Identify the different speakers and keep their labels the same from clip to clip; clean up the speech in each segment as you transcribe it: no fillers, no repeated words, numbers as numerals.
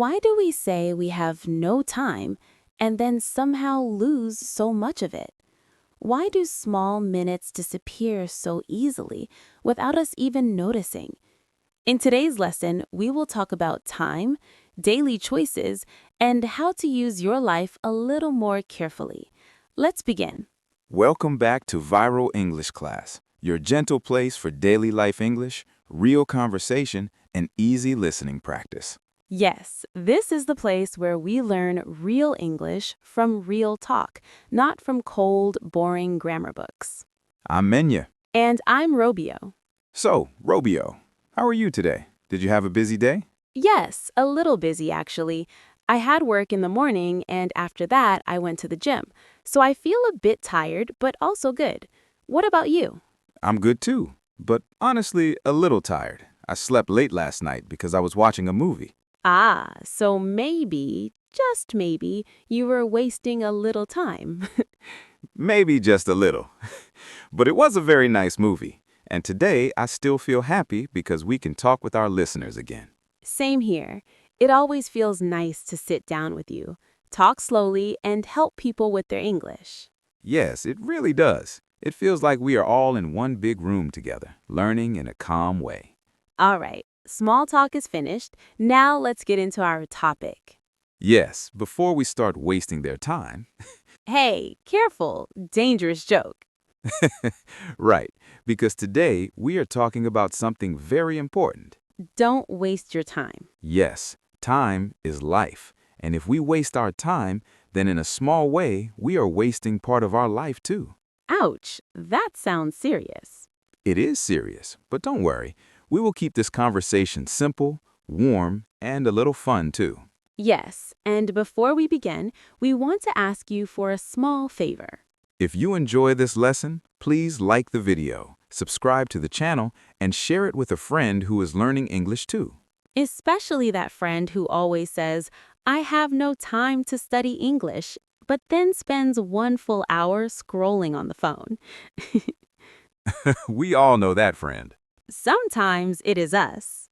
Speaker 1: Why do we say we have no time and then somehow lose so much of it? Why do small minutes disappear so easily without us even noticing? In today's lesson, we will talk about time, daily choices, and how to use your life a little more carefully. Let's begin.
Speaker 2: Welcome back to Viral English Class, your gentle place for daily life English, real conversation, and easy listening practice.
Speaker 1: Yes, this is the place where we learn real English from real talk, not from cold, boring grammar books.
Speaker 2: I'm Menya.
Speaker 1: And I'm Robio.
Speaker 2: So, Robio, how are you today? Did you have a busy day?
Speaker 1: Yes, a little busy actually. I had work in the morning and after that I went to the gym. So I feel a bit tired, but also good. What about you?
Speaker 2: I'm good too, but honestly, a little tired. I slept late last night because I was watching a movie.
Speaker 1: Ah, so maybe, just maybe, you were wasting a little time.
Speaker 2: Maybe just a little. But it was a very nice movie, and today I still feel happy because we can talk with our listeners again.
Speaker 1: Same here. It always feels nice to sit down with you, talk slowly, and help people with their English.
Speaker 2: Yes, it really does. It feels like we are all in one big room together, learning in a calm way.
Speaker 1: All right, small talk is finished. Now let's get into our topic.
Speaker 2: Yes, before we start wasting their time.
Speaker 1: Hey, careful, dangerous joke.
Speaker 2: Right, because today we are talking about something very important.
Speaker 1: Don't waste your time.
Speaker 2: Yes, time is life, and if we waste our time, then in a small way, we are wasting part of our life too.
Speaker 1: Ouch, that sounds serious.
Speaker 2: It is serious, but don't worry. We will keep this conversation simple, warm, and a little fun too.
Speaker 1: Yes, and before we begin, we want to ask you for a small favor.
Speaker 2: If you enjoy this lesson, please like the video, subscribe to the channel, and share it with a friend who is learning English too.
Speaker 1: Especially that friend who always says, I have no time to study English, but then spends one full hour scrolling on the phone.
Speaker 2: We all know that friend.
Speaker 1: Sometimes it is us.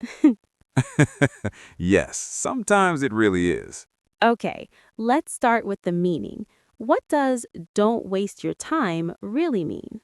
Speaker 2: Yes, sometimes it really is.
Speaker 1: Okay, let's start with the meaning. What does don't waste your time really mean?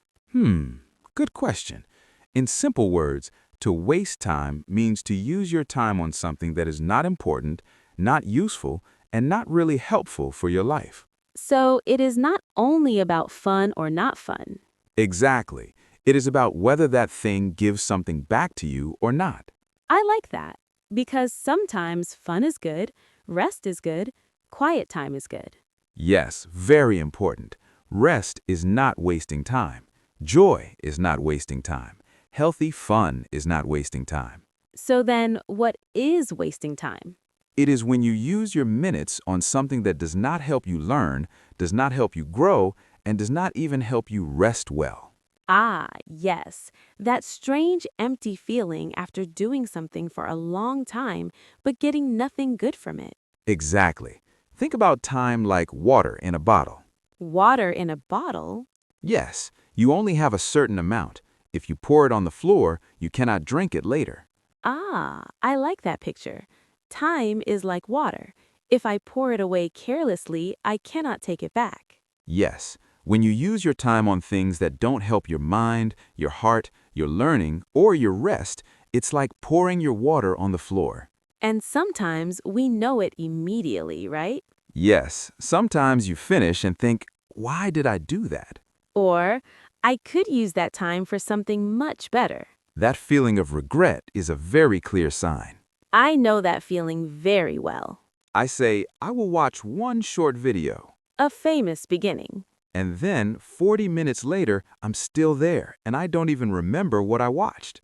Speaker 2: Good question. In simple words, to waste time means to use your time on something that is not important, not useful, and not really helpful for your life.
Speaker 1: So it is not only about fun or not fun.
Speaker 2: Exactly. It is about whether that thing gives something back to you or not.
Speaker 1: I like that because sometimes fun is good, rest is good, quiet time is good.
Speaker 2: Yes, very important. Rest is not wasting time. Joy is not wasting time. Healthy fun is not wasting time.
Speaker 1: So then, what is wasting time?
Speaker 2: It is when you use your minutes on something that does not help you learn, does not help you grow, and does not even help you rest well.
Speaker 1: Ah, yes, that strange empty feeling after doing something for a long time but getting nothing good from it.
Speaker 2: Exactly. Think about time like water in a bottle.
Speaker 1: Water in a bottle?
Speaker 2: Yes, you only have a certain amount. If you pour it on the floor, you cannot drink it later.
Speaker 1: Ah, I like that picture. Time is like water. If I pour it away carelessly, I cannot take it back.
Speaker 2: Yes, when you use your time on things that don't help your mind, your heart, your learning, or your rest, it's like pouring your water on the floor.
Speaker 1: And sometimes we know it immediately, right?
Speaker 2: Yes, sometimes you finish and think, why did I do that?
Speaker 1: Or, I could use that time for something much better.
Speaker 2: That feeling of regret is a very clear sign.
Speaker 1: I know that feeling very well.
Speaker 2: I say, I will watch one short video,
Speaker 1: A famous beginning.
Speaker 2: and then 40 minutes later, I'm still there, and I don't even remember what I watched.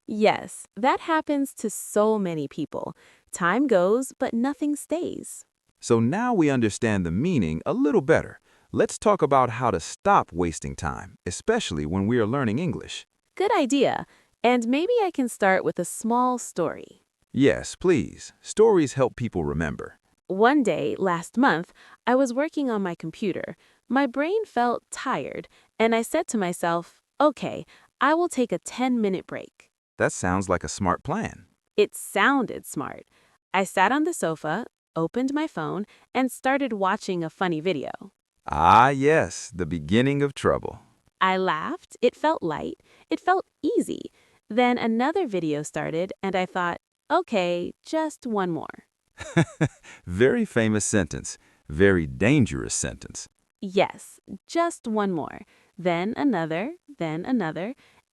Speaker 1: Yes, that happens to so many people. Time goes, but nothing stays.
Speaker 2: So now we understand the meaning a little better. Let's talk about how to stop wasting time, especially when we are learning English.
Speaker 1: Good idea. And maybe I can start with a small story.
Speaker 2: Yes, please. Stories help people remember.
Speaker 1: One day, last month, I was working on my computer. My brain felt tired, and I said to myself, okay, I will take a 10-minute break.
Speaker 2: That sounds like a smart plan.
Speaker 1: It sounded smart. I sat on the sofa, opened my phone, and started watching a funny video.
Speaker 2: Ah, yes, the beginning of trouble.
Speaker 1: I laughed, it felt light, it felt easy. Then another video started, and I thought, okay, just one more.
Speaker 2: Very famous sentence. Very dangerous sentence.
Speaker 1: Yes, just one more. Then another,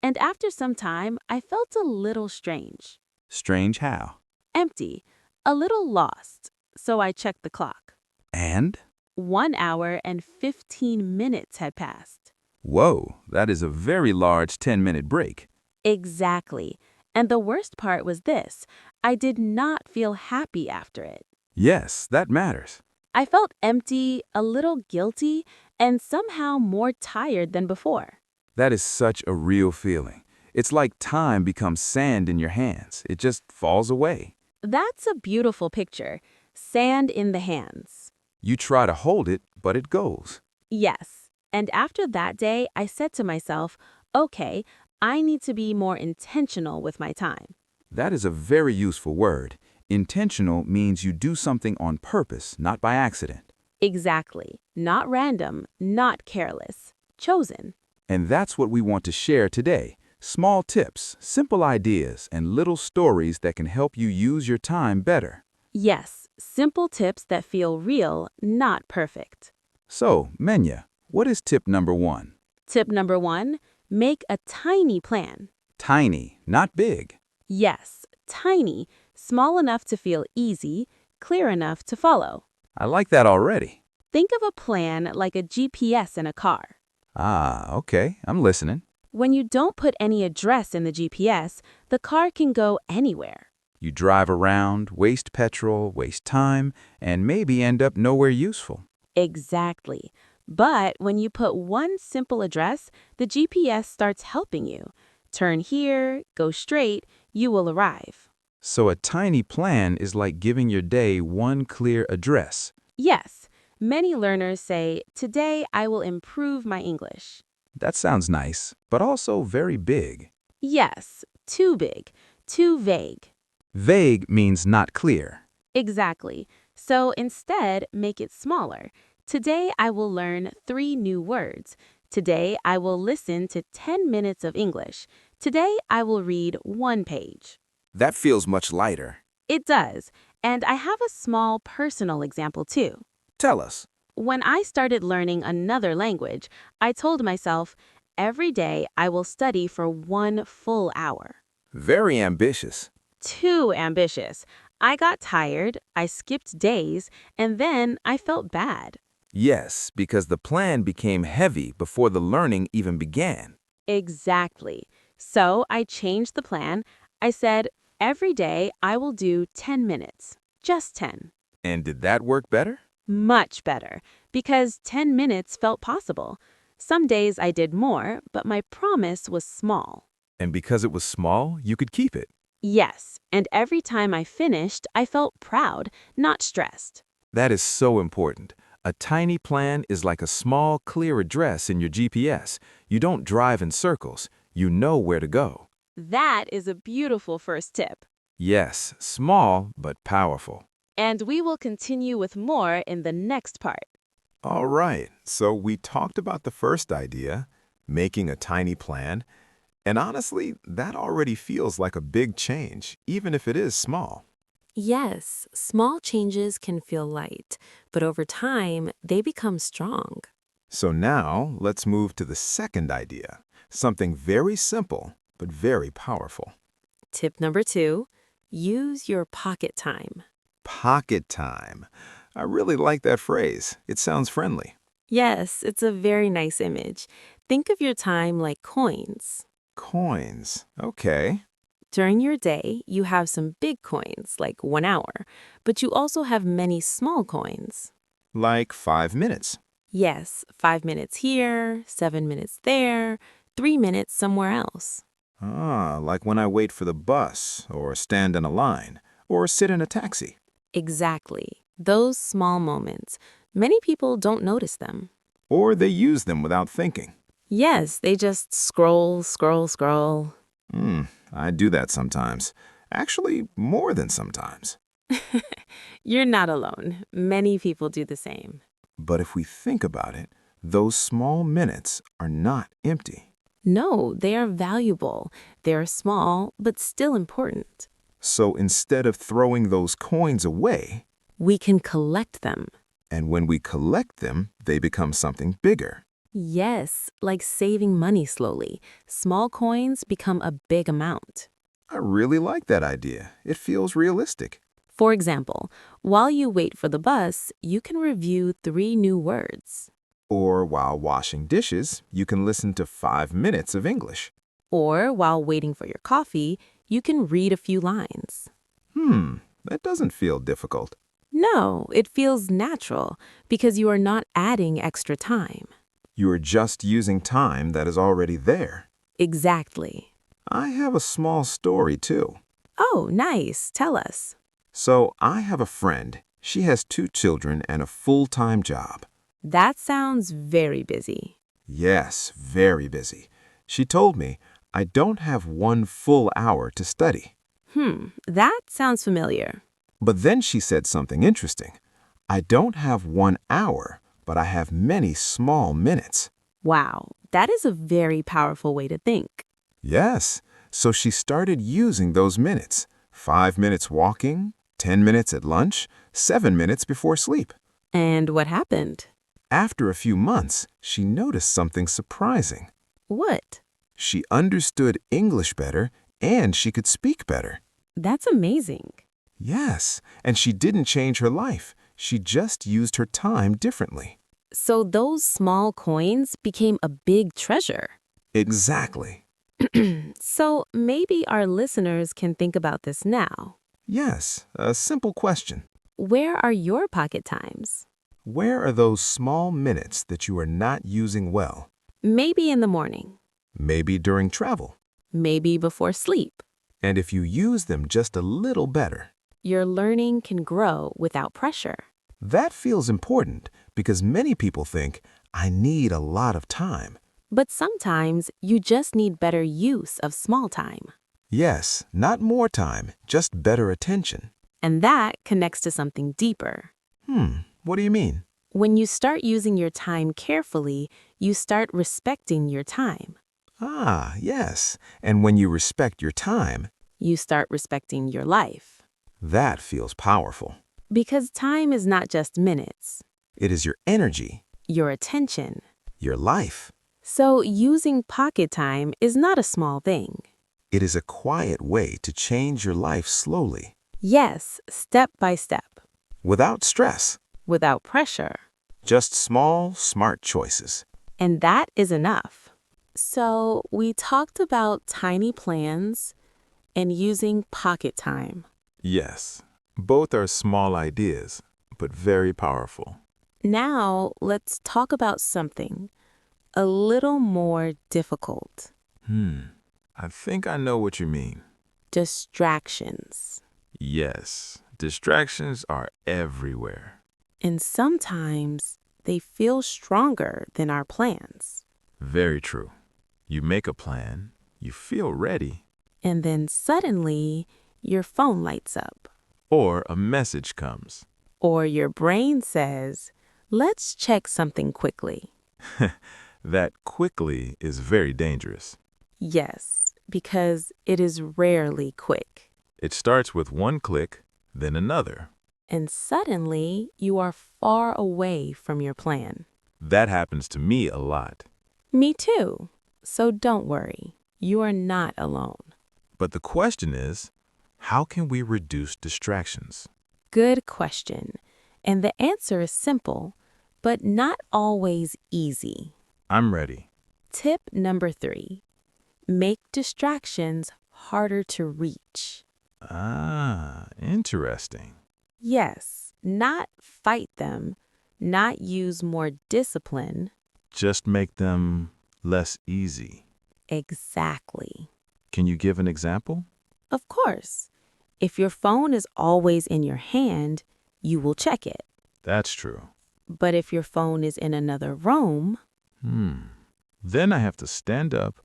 Speaker 1: and after some time, I felt a little strange.
Speaker 2: Strange how?
Speaker 1: Empty, a little lost. So I checked the clock.
Speaker 2: And?
Speaker 1: 1 hour and 15 minutes had passed.
Speaker 2: Whoa, that is a very large 10-minute break.
Speaker 1: Exactly. And the worst part was this: I did not feel happy after it.
Speaker 2: Yes, that matters.
Speaker 1: I felt empty, a little guilty, and somehow more tired than before.
Speaker 2: That is such a real feeling. It's like time becomes sand in your hands. It just falls away.
Speaker 1: That's a beautiful picture. Sand in the hands.
Speaker 2: You try to hold it, but it goes.
Speaker 1: Yes. And after that day, I said to myself, okay, I need to be more intentional with my time.
Speaker 2: That is a very useful word. Intentional means you do something on purpose, not by accident.
Speaker 1: Exactly. Not random, not careless. Chosen.
Speaker 2: And that's what we want to share today. Small tips, simple ideas, and little stories that can help you use your time better.
Speaker 1: Yes, simple tips that feel real, not perfect.
Speaker 2: So, Menya, what is tip number 1?
Speaker 1: Tip number 1, make a tiny plan.
Speaker 2: Tiny, not big.
Speaker 1: Yes, tiny, small enough to feel easy, clear enough to follow.
Speaker 2: I like that already.
Speaker 1: Think of a plan like a GPS in a car.
Speaker 2: Ah, okay, I'm listening.
Speaker 1: When you don't put any address in the GPS, the car can go anywhere.
Speaker 2: You drive around, waste petrol, waste time, and maybe end up nowhere useful.
Speaker 1: Exactly. But when you put one simple address, the GPS starts helping you. Turn here, go straight, you will arrive.
Speaker 2: So a tiny plan is like giving your day one clear address.
Speaker 1: Yes, many learners say, today I will improve my English.
Speaker 2: That sounds nice, but also very big.
Speaker 1: Yes, too big, too vague.
Speaker 2: Vague means not clear.
Speaker 1: Exactly. So instead, make it smaller. Today I will learn 3 new words. Today I will listen to 10 minutes of English. Today I will read 1 page.
Speaker 2: That feels much lighter.
Speaker 1: It does. And I have a small personal example too.
Speaker 2: Tell us.
Speaker 1: When I started learning another language, I told myself, every day I will study for 1 full hour.
Speaker 2: Very ambitious.
Speaker 1: Too ambitious. I got tired, I skipped days, and then I felt bad.
Speaker 2: Yes, because the plan became heavy before the learning even began.
Speaker 1: Exactly. So I changed the plan. I said, every day I will do 10 minutes. Just 10.
Speaker 2: And did that work better?
Speaker 1: Much better, because 10 minutes felt possible. Some days I did more, but my promise was small.
Speaker 2: And because it was small, you could keep it.
Speaker 1: Yes, and every time I finished, I felt proud, not stressed.
Speaker 2: That is so important. A tiny plan is like a small, clear address in your GPS. You don't drive in circles. You know where to go.
Speaker 1: That is a beautiful first tip.
Speaker 2: Yes, small but powerful.
Speaker 1: And we will continue with more in the next part.
Speaker 3: All right, so we talked about the first idea, making a tiny plan, and honestly, that already feels like a big change, even if it is small.
Speaker 4: Yes, small changes can feel light, but over time, they become strong.
Speaker 3: So now, let's move to the second idea, something very simple, but very powerful.
Speaker 4: Tip number 2, use your pocket time.
Speaker 3: Pocket time. I really like that phrase. It sounds friendly.
Speaker 4: Yes, it's a very nice image. Think of your time like coins.
Speaker 3: Coins. Okay.
Speaker 4: During your day, you have some big coins, like 1 hour, but you also have many small coins.
Speaker 3: Like 5 minutes.
Speaker 4: Yes, 5 minutes here, 7 minutes there, 3 minutes somewhere else.
Speaker 3: Ah, like when I wait for the bus, or stand in a line, or sit in a taxi.
Speaker 4: Exactly. Those small moments. Many people don't notice them.
Speaker 3: Or they use them without thinking.
Speaker 4: Yes, they just scroll, scroll, scroll.
Speaker 3: I do that sometimes. Actually, more than sometimes.
Speaker 4: You're not alone. Many people do the same.
Speaker 3: But if we think about it, those small minutes are not empty.
Speaker 4: No, they are valuable. They are small, but still important.
Speaker 3: So instead of throwing those coins away,
Speaker 4: We can collect them.
Speaker 3: and when we collect them, they become something bigger.
Speaker 4: Yes, like saving money slowly. Small coins become a big amount.
Speaker 3: I really like that idea. It feels realistic.
Speaker 4: For example, while you wait for the bus, you can review 3 new words.
Speaker 3: Or while washing dishes, you can listen to 5 minutes of English.
Speaker 4: Or while waiting for your coffee, you can read a few lines.
Speaker 3: That doesn't feel difficult.
Speaker 4: No, it feels natural because you are not adding extra time.
Speaker 3: You are just using time that is already there.
Speaker 4: Exactly.
Speaker 3: I have a small story too.
Speaker 4: Oh, nice. Tell us.
Speaker 3: So I have a friend. She has 2 children and a full-time job.
Speaker 4: That sounds very busy.
Speaker 3: Yes, very busy. She told me, I don't have 1 full hour to study.
Speaker 4: That sounds familiar.
Speaker 3: But then she said something interesting. I don't have 1 hour, but I have many small minutes.
Speaker 4: Wow, that is a very powerful way to think.
Speaker 3: Yes, so she started using those minutes. 5 minutes walking, 10 minutes at lunch, 7 minutes before sleep.
Speaker 4: And what happened?
Speaker 3: After a few months, she noticed something surprising.
Speaker 4: What?
Speaker 3: She understood English better and she could speak better.
Speaker 4: That's amazing.
Speaker 3: Yes, and she didn't change her life. She just used her time differently.
Speaker 4: So those small coins became a big treasure.
Speaker 3: Exactly.
Speaker 4: So maybe our listeners can think about this now.
Speaker 3: Yes, a simple question.
Speaker 4: Where are your pocket times?
Speaker 3: Where are those small minutes that you are not using well?
Speaker 4: Maybe in the morning.
Speaker 3: Maybe during travel.
Speaker 4: Maybe before sleep.
Speaker 3: And if you use them just a little better.
Speaker 4: Your learning can grow without pressure.
Speaker 3: That feels important because many people think, I need a lot of time.
Speaker 4: But sometimes you just need better use of small time.
Speaker 3: Yes, not more time, just better attention.
Speaker 4: And that connects to something deeper.
Speaker 3: What do you mean?
Speaker 4: When you start using your time carefully, you start respecting your time.
Speaker 3: Ah, yes. And when you respect your time,
Speaker 4: You start respecting your life.
Speaker 3: that feels powerful.
Speaker 4: Because time is not just minutes,
Speaker 3: It is your energy,
Speaker 4: your attention.
Speaker 3: your life.
Speaker 4: So using pocket time is not a small thing.
Speaker 3: It is a quiet way to change your life slowly,
Speaker 4: Yes, step by step,
Speaker 3: without stress.
Speaker 4: without pressure.
Speaker 3: Just small, smart choices.
Speaker 4: And that is enough. So we talked about tiny plans and using pocket time.
Speaker 2: Yes, both are small ideas, but very powerful.
Speaker 4: Now let's talk about something a little more difficult.
Speaker 2: I think I know what you mean.
Speaker 4: Distractions.
Speaker 2: Yes, distractions are everywhere.
Speaker 4: And sometimes they feel stronger than our plans.
Speaker 2: Very true. You make a plan, you feel ready,
Speaker 4: And then suddenly your phone lights up.
Speaker 2: or a message comes.
Speaker 4: Or your brain says, let's check something quickly.
Speaker 2: That quickly is very dangerous.
Speaker 4: Yes, because it is rarely quick.
Speaker 2: It starts with one click, then another.
Speaker 4: And suddenly you are far away from your plan.
Speaker 2: That happens to me a lot.
Speaker 4: Me too. So don't worry. You are not alone.
Speaker 2: But the question is, how can we reduce distractions?
Speaker 4: Good question. And the answer is simple, but not always easy.
Speaker 2: I'm ready.
Speaker 4: Tip number 3. Make distractions harder to reach.
Speaker 2: Ah, interesting.
Speaker 4: Yes, not fight them, not use more discipline.
Speaker 2: Just make them less easy.
Speaker 4: Exactly.
Speaker 2: Can you give an example?
Speaker 4: Of course. If your phone is always in your hand, you will check it.
Speaker 2: That's true.
Speaker 4: But if your phone is in another room,
Speaker 2: Then I have to stand up,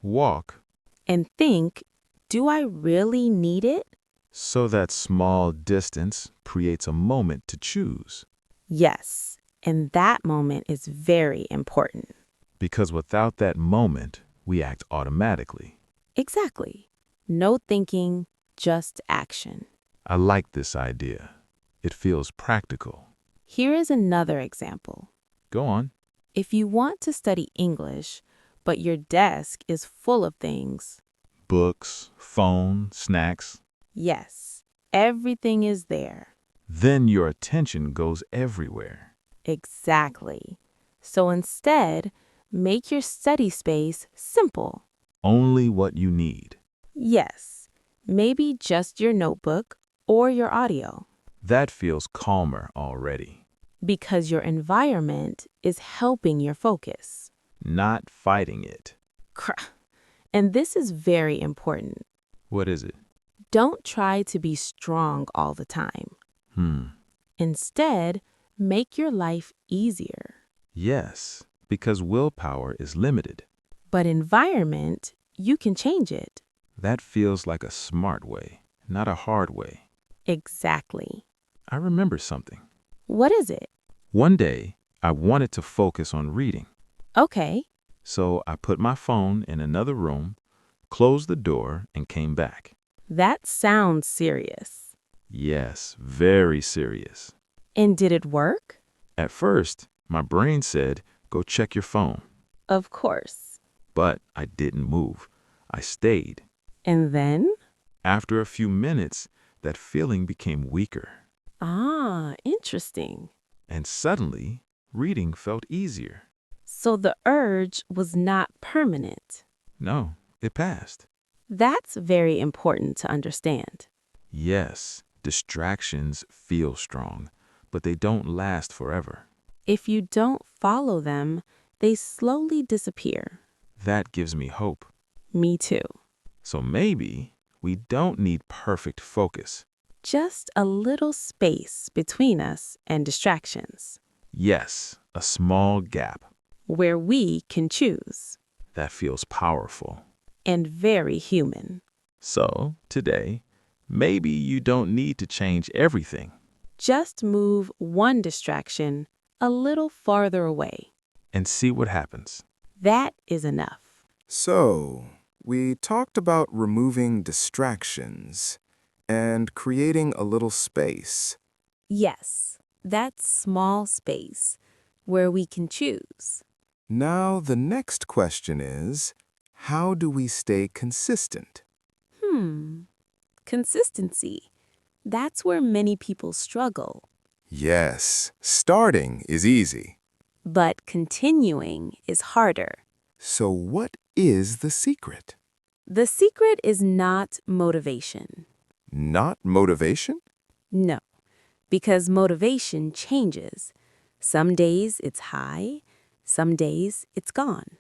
Speaker 2: walk.
Speaker 4: and think, do I really need it?
Speaker 3: So that small distance creates a moment to choose.
Speaker 4: Yes, and that moment is very important.
Speaker 3: Because without that moment, we act automatically.
Speaker 4: Exactly. No thinking, just action.
Speaker 3: I like this idea. It feels practical.
Speaker 4: Here is another example.
Speaker 3: Go on.
Speaker 4: If you want to study English, but your desk is full of things,
Speaker 3: Books, phone, snacks.
Speaker 4: yes, everything is there.
Speaker 3: Then your attention goes everywhere.
Speaker 4: Exactly. So instead, make your study space simple.
Speaker 3: Only what you need.
Speaker 4: Yes, maybe just your notebook or your audio,
Speaker 3: That feels calmer already.
Speaker 4: because your environment is helping your focus.
Speaker 3: Not fighting it.
Speaker 4: And this is very important.
Speaker 3: What is it?
Speaker 4: Don't try to be strong all the time. Instead, make your life easier.
Speaker 3: Yes, because willpower is limited.
Speaker 4: But environment, you can change it.
Speaker 3: That feels like a smart way, not a hard way.
Speaker 4: Exactly.
Speaker 3: I remember something.
Speaker 4: What is it?
Speaker 3: One day, I wanted to focus on reading.
Speaker 4: Okay.
Speaker 3: So I put my phone in another room, closed the door, and came back.
Speaker 4: That sounds serious.
Speaker 3: Yes, very serious.
Speaker 4: And did it work?
Speaker 3: At first, my brain said, go check your phone.
Speaker 4: Of course.
Speaker 3: But I didn't move. I stayed.
Speaker 4: And then?
Speaker 3: After a few minutes, that feeling became weaker.
Speaker 4: Ah, interesting.
Speaker 3: And suddenly, reading felt easier.
Speaker 4: So the urge was not permanent.
Speaker 3: No, it passed.
Speaker 4: That's very important to understand.
Speaker 3: Yes, distractions feel strong, but they don't last forever.
Speaker 4: If you don't follow them, they slowly disappear.
Speaker 3: That gives me hope.
Speaker 4: Me too.
Speaker 3: So maybe we don't need perfect focus.
Speaker 4: Just a little space between us and distractions,
Speaker 3: Yes, a small gap.
Speaker 4: where we can choose.
Speaker 3: That feels powerful.
Speaker 4: And very human.
Speaker 3: So, today, maybe you don't need to change everything.
Speaker 4: Just move one distraction a little farther away.
Speaker 3: And see what happens.
Speaker 4: That is enough.
Speaker 5: So, we talked about removing distractions and creating a little space.
Speaker 1: Yes, that small space where we can choose.
Speaker 5: Now, the next question is, how do we stay consistent?
Speaker 1: Consistency. That's where many people struggle.
Speaker 5: Yes, starting is easy.
Speaker 1: But continuing is harder.
Speaker 5: So what is the secret?
Speaker 1: The secret is not motivation.
Speaker 5: Not motivation?
Speaker 1: No, because motivation changes. Some days it's high, some days it's gone.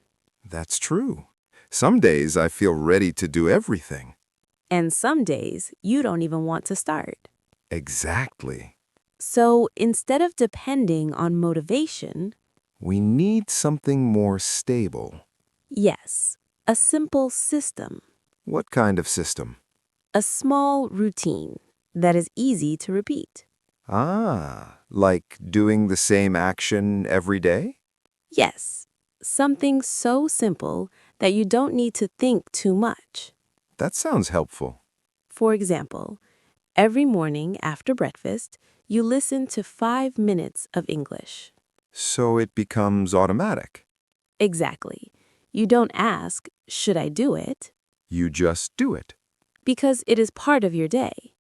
Speaker 5: That's true. Some days I feel ready to do everything.
Speaker 1: And some days you don't even want to start.
Speaker 5: Exactly.
Speaker 1: So instead of depending on motivation,
Speaker 5: We need something more stable.
Speaker 1: yes, a simple system,
Speaker 5: What kind of system?
Speaker 1: a small routine that is easy to repeat.
Speaker 5: Ah, like doing the same action every day?
Speaker 1: Yes, something so simple that you don't need to think too much.
Speaker 5: That sounds helpful.
Speaker 1: For example, every morning after breakfast, you listen to 5 minutes of English.
Speaker 5: So it becomes automatic.
Speaker 1: Exactly. You don't ask, should I do it?
Speaker 5: You just do it.
Speaker 1: Because it is part of your day.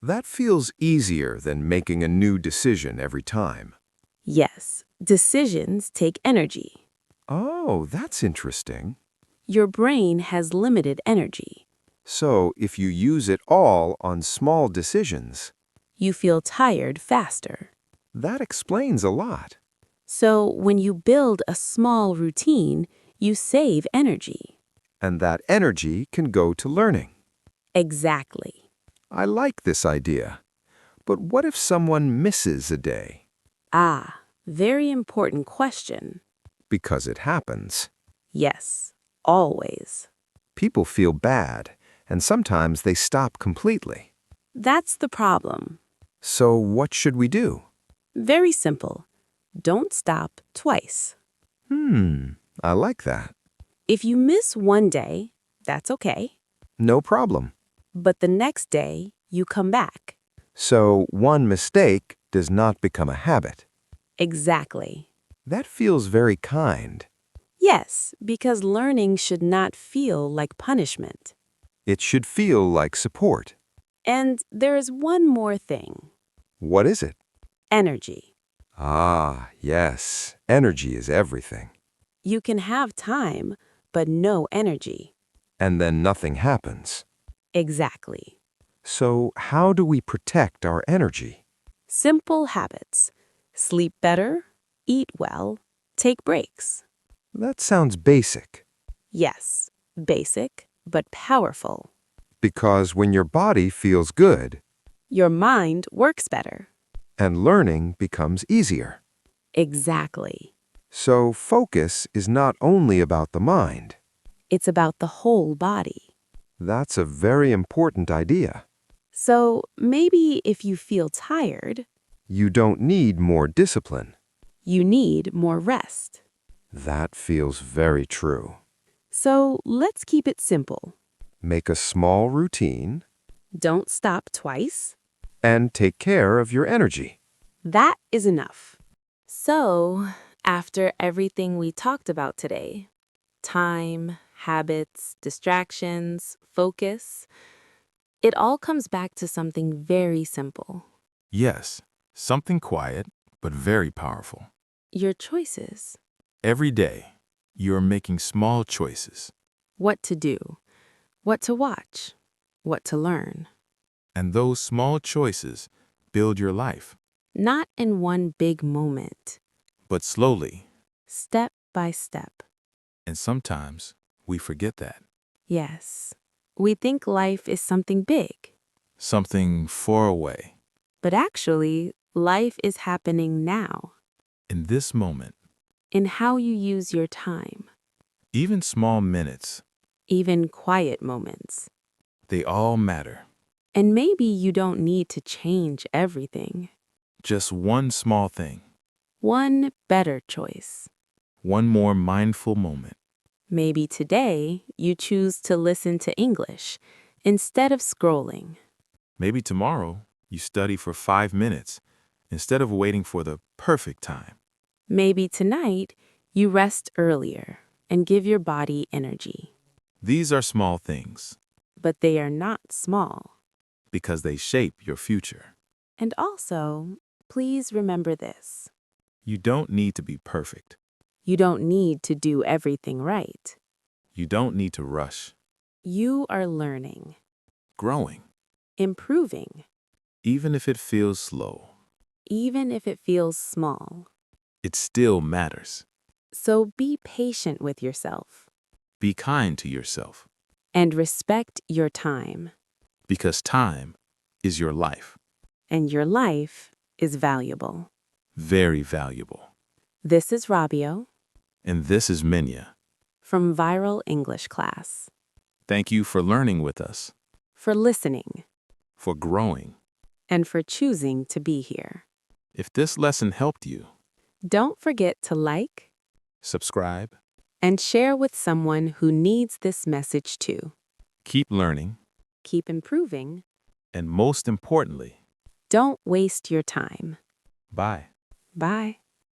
Speaker 5: That feels easier than making a new decision every time.
Speaker 1: Yes, decisions take energy.
Speaker 5: Oh, that's interesting.
Speaker 1: Your brain has limited energy.
Speaker 5: So if you use it all on small decisions,
Speaker 1: You feel tired faster.
Speaker 5: that explains a lot.
Speaker 1: So when you build a small routine, you save energy.
Speaker 5: And that energy can go to learning.
Speaker 1: Exactly.
Speaker 5: I like this idea. But what if someone misses a day?
Speaker 1: Ah, very important question.
Speaker 5: Because it happens.
Speaker 1: Yes, always.
Speaker 5: People feel bad, and sometimes they stop completely.
Speaker 4: That's the problem.
Speaker 5: So what should we do?
Speaker 4: Very simple. Don't stop twice.
Speaker 5: I like that.
Speaker 4: If you miss one day, that's okay.
Speaker 5: No problem.
Speaker 4: But the next day, you come back.
Speaker 5: So one mistake does not become a habit.
Speaker 4: Exactly.
Speaker 5: That feels very kind.
Speaker 4: Yes, because learning should not feel like punishment.
Speaker 5: It should feel like support.
Speaker 4: And there is one more thing.
Speaker 5: What is it?
Speaker 4: Energy.
Speaker 5: Ah, yes. Energy is everything.
Speaker 4: You can have time, but no energy.
Speaker 5: And then nothing happens.
Speaker 4: Exactly.
Speaker 5: So how do we protect our energy?
Speaker 4: Simple habits. Sleep better, eat well, take breaks.
Speaker 5: That sounds basic.
Speaker 4: Yes, basic, but powerful.
Speaker 5: Because when your body feels good,
Speaker 4: Your mind works better.
Speaker 5: and learning becomes easier.
Speaker 4: Exactly.
Speaker 5: So focus is not only about the mind.
Speaker 4: It's about the whole body.
Speaker 5: That's a very important idea.
Speaker 4: So maybe if you feel tired,
Speaker 5: You don't need more discipline.
Speaker 4: you need more rest.
Speaker 5: That feels very true.
Speaker 4: So let's keep it simple.
Speaker 5: Make a small routine
Speaker 4: Don't stop twice.
Speaker 5: and take care of your energy.
Speaker 4: That is enough.
Speaker 1: So, after everything we talked about today, time, habits, distractions, focus, it all comes back to something very simple.
Speaker 2: Yes, something quiet, but very powerful.
Speaker 1: Your choices.
Speaker 2: Every day, you're making small choices,
Speaker 1: What to do, what to watch, what to learn.
Speaker 2: and those small choices build your life.
Speaker 1: Not in one big moment,
Speaker 2: But slowly,
Speaker 1: step by step.
Speaker 2: and sometimes we forget that.
Speaker 1: Yes, we think life is something big,
Speaker 2: Something far away.
Speaker 1: but actually, life is happening now,
Speaker 2: In this moment,
Speaker 1: in how you use your time,
Speaker 2: even small minutes,
Speaker 1: even quiet moments.
Speaker 2: they all matter.
Speaker 1: And maybe you don't need to change everything.
Speaker 2: Just one small thing,
Speaker 1: One better choice.
Speaker 2: one more mindful moment.
Speaker 1: Maybe today you choose to listen to English instead of scrolling.
Speaker 2: Maybe tomorrow you study for 5 minutes instead of waiting for the perfect time.
Speaker 1: Maybe tonight you rest earlier and give your body energy.
Speaker 2: These are small things
Speaker 1: But they are not small.
Speaker 2: because they shape your future.
Speaker 1: And also, please remember this.
Speaker 2: You don't need to be perfect.
Speaker 1: You don't need to do everything right.
Speaker 2: You don't need to rush.
Speaker 1: You are learning,
Speaker 2: Growing,
Speaker 1: improving,
Speaker 2: even if it feels slow,
Speaker 1: even if it feels small.
Speaker 2: it still matters.
Speaker 1: So be patient with yourself
Speaker 2: Be kind to yourself
Speaker 1: and respect your time.
Speaker 2: because time is your life.
Speaker 1: And your life is valuable.
Speaker 2: Very valuable.
Speaker 1: This is Rabio
Speaker 2: And this is Minya.
Speaker 1: from Viral English Class.
Speaker 2: Thank you for learning with us,
Speaker 1: For listening
Speaker 2: for growing.
Speaker 1: and for choosing to be here.
Speaker 2: If this lesson helped you,
Speaker 1: Don't forget to like
Speaker 2: subscribe,
Speaker 1: and share with someone who needs this message too.
Speaker 2: keep learning,
Speaker 1: Keep improving.
Speaker 2: and most importantly,
Speaker 1: Don't waste your time.
Speaker 2: bye.
Speaker 1: Bye.